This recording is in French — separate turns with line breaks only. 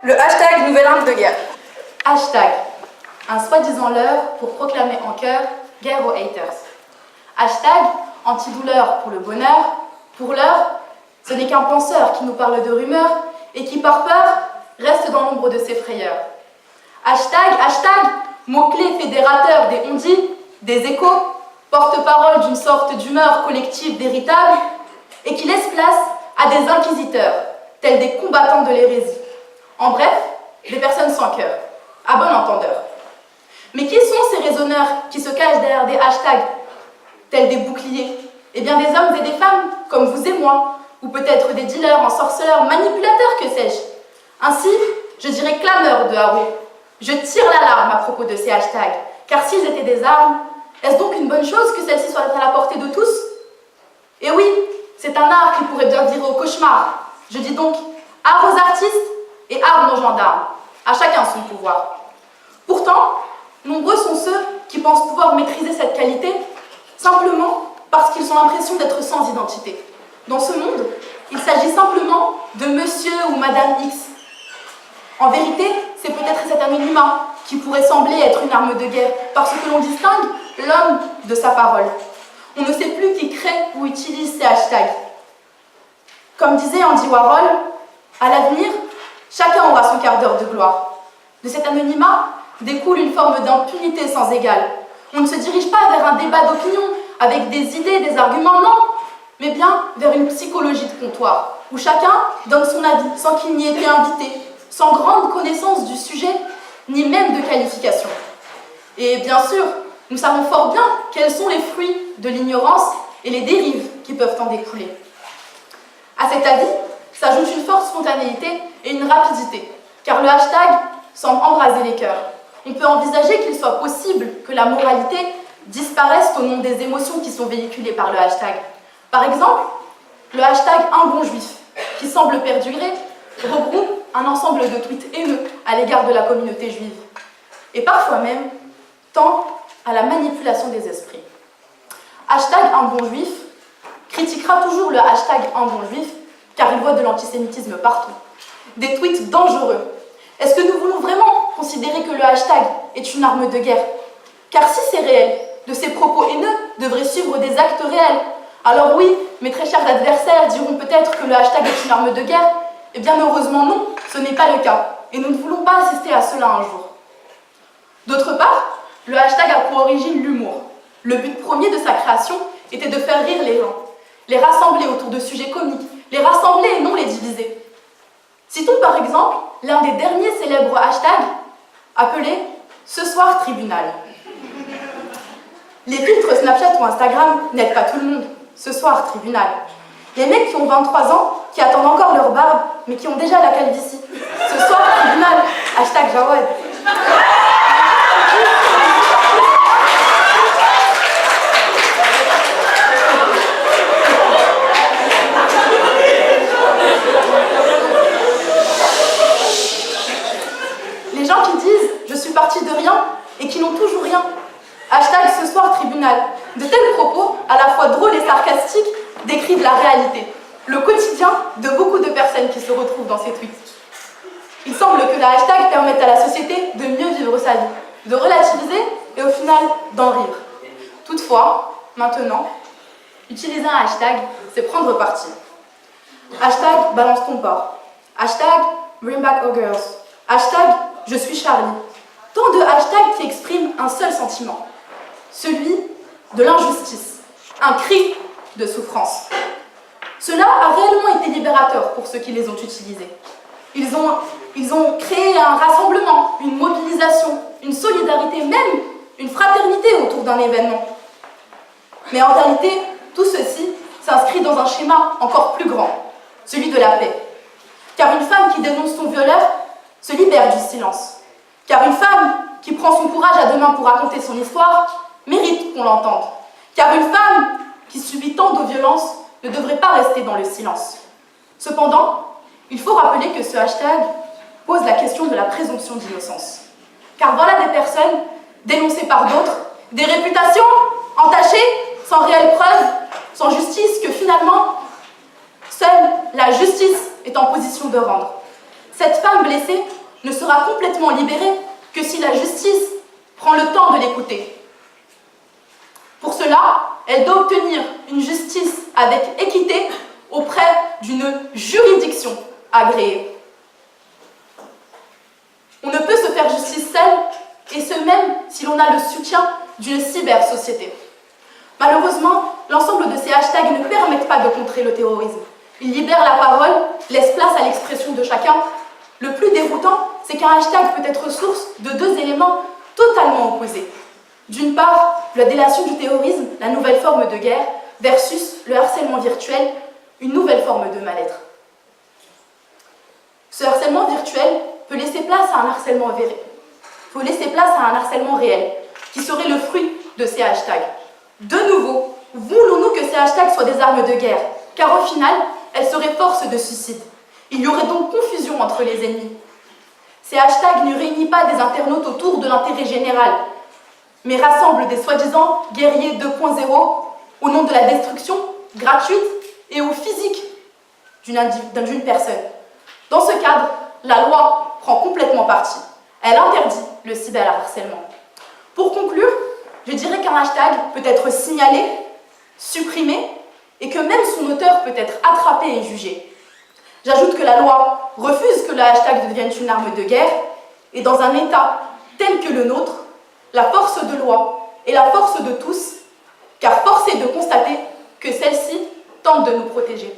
Le hashtag nouvelle arme de guerre.
Hashtag, un soi-disant leurre pour proclamer en chœur guerre aux haters. Hashtag, antidouleur pour le bonheur. Pour l'heure, ce n'est qu'un penseur qui nous parle de rumeurs et qui par peur reste dans l'ombre de ses frayeurs. Hashtag, mot-clé fédérateur des on-dit, des échos, porte-parole d'une sorte d'humeur collective véritable et qui laisse place à des inquisiteurs, tels des combattants de l'hérésie. En bref, des personnes sans cœur, à bon entendeur. Mais qui sont ces raisonneurs qui se cachent derrière des hashtags, tels des boucliers? Eh bien des hommes et des femmes, comme vous et moi, ou peut-être des dealers, ensorceleurs, manipulateurs, que sais-je. Ainsi, je dirais clameurs de Haro. Je tire l'alarme à propos de ces hashtags, car s'ils étaient des armes, est-ce donc une bonne chose que celles-ci soient à la portée de tous? Et oui, c'est un art qui pourrait bien virer au cauchemar. Je dis donc art aux artistes et armes aux gendarmes, à chacun son pouvoir. Pourtant, nombreux sont ceux qui pensent pouvoir maîtriser cette qualité simplement parce qu'ils ont l'impression d'être sans identité. Dans ce monde, il s'agit simplement de monsieur ou madame X. En vérité, c'est peut-être cet anonymat qui pourrait sembler être une arme de guerre parce que l'on distingue l'homme de sa parole. On ne sait plus qui crée ou utilise ces hashtags. Comme disait Andy Warhol, à l'avenir, chacun aura son quart d'heure de gloire. De cet anonymat découle une forme d'impunité sans égale. On ne se dirige pas vers un débat d'opinion avec des idées, des arguments, non, mais bien vers une psychologie de comptoir, où chacun donne son avis sans qu'il n'y ait été invité, sans grande connaissance du sujet, ni même de qualification. Et bien sûr, nous savons fort bien quels sont les fruits de l'ignorance et les dérives qui peuvent en découler. À cet avis s'ajoute une forte spontanéité et une rapidité, car le hashtag semble embraser les cœurs. On peut envisager qu'il soit possible que la moralité disparaisse au nom des émotions qui sont véhiculées par le hashtag. Par exemple, le hashtag un bon juif, qui semble perdurer, regroupe un ensemble de tweets haineux à l'égard de la communauté juive, et parfois même tend à la manipulation des esprits. Hashtag un bon juif critiquera toujours le hashtag un bon juif, car il voit de l'antisémitisme partout. Des tweets dangereux. Est-ce que nous voulons vraiment considérer que le hashtag est une arme de guerre? Car si c'est réel, de ces propos haineux devraient suivre des actes réels. Alors oui, mes très chers adversaires diront peut-être que le hashtag est une arme de guerre. Eh bien heureusement non, ce n'est pas le cas. Et nous ne voulons pas assister à cela un jour. D'autre part, le hashtag a pour origine l'humour. Le but premier de sa création était de faire rire les gens, les rassembler autour de sujets comiques, les rassembler et non les diviser. Citons par exemple l'un des derniers célèbres hashtags, appelé « Ce soir tribunal ». Les filtres Snapchat ou Instagram n'aident pas tout le monde. Ce soir tribunal. Les mecs qui ont 23 ans, qui attendent encore leur barbe, mais qui ont déjà la calvitie. Ce soir tribunal. Hashtag Jawad. Les gens qui disent « je suis parti de rien » et qui n'ont toujours rien. Hashtag ce soir tribunal. De tels propos, à la fois drôles et sarcastiques, décrivent la réalité, le quotidien de beaucoup de personnes qui se retrouvent dans ces tweets. Il semble que le hashtag permette à la société de mieux vivre sa vie, de relativiser et au final d'en rire. Toutefois, maintenant, utiliser un hashtag, c'est prendre parti. Hashtag balance ton porc. Hashtag bring back our girls. Hashtag je suis Charlie. Tant de hashtags qui expriment un seul sentiment, celui de l'injustice, un cri de souffrance. Cela a réellement été libérateur pour ceux qui les ont utilisés. Ils ont créé un rassemblement, une mobilisation, une solidarité, même une fraternité autour d'un événement. Mais en réalité, tout ceci s'inscrit dans un schéma encore plus grand, celui de la paix. Car une femme qui dénonce son violeur se libère du silence. Car une femme qui prend son courage à deux mains pour raconter son histoire mérite qu'on l'entende. Car une femme qui subit tant de violences ne devrait pas rester dans le silence. Cependant, il faut rappeler que ce hashtag pose la question de la présomption d'innocence. Car voilà des personnes dénoncées par d'autres, des réputations entachées, sans réelle preuve, sans justice, que finalement, seule la justice est en position de rendre. Cette femme blessée ne sera complètement libérée que si la justice prend le temps de l'écouter. Pour cela, elle doit obtenir une justice avec équité auprès d'une juridiction agréée. On ne peut se faire justice seul, et ce même si l'on a le soutien d'une cyber-société. Malheureusement, l'ensemble de ces hashtags ne permettent pas de contrer le terrorisme. Ils libèrent la parole, laissent place à l'expression de chacun. Le plus déroutant, c'est qu'un hashtag peut être source de deux éléments totalement opposés. D'une part, la délation du terrorisme, la nouvelle forme de guerre, versus le harcèlement virtuel, une nouvelle forme de mal-être. Ce harcèlement virtuel peut laisser place à un harcèlement réel, qui serait le fruit de ces hashtags. De nouveau, voulons-nous que ces hashtags soient des armes de guerre, car au final, elles seraient force de suicide. Il y aurait donc confusion entre les ennemis. Ces hashtags ne réunissent pas des internautes autour de l'intérêt général, mais rassemblent des soi-disant guerriers 2.0 au nom de la destruction gratuite et ou physique d'une personne. Dans ce cadre, la loi prend complètement parti. Elle interdit le cyberharcèlement. Pour conclure, je dirais qu'un hashtag peut être signalé, supprimé, et que même son auteur peut être attrapé et jugé. J'ajoute que la loi refuse que le hashtag devienne une arme de guerre, et dans un État tel que le nôtre, la force de loi est la force de tous, car force est de constater que celle-ci tente de nous protéger.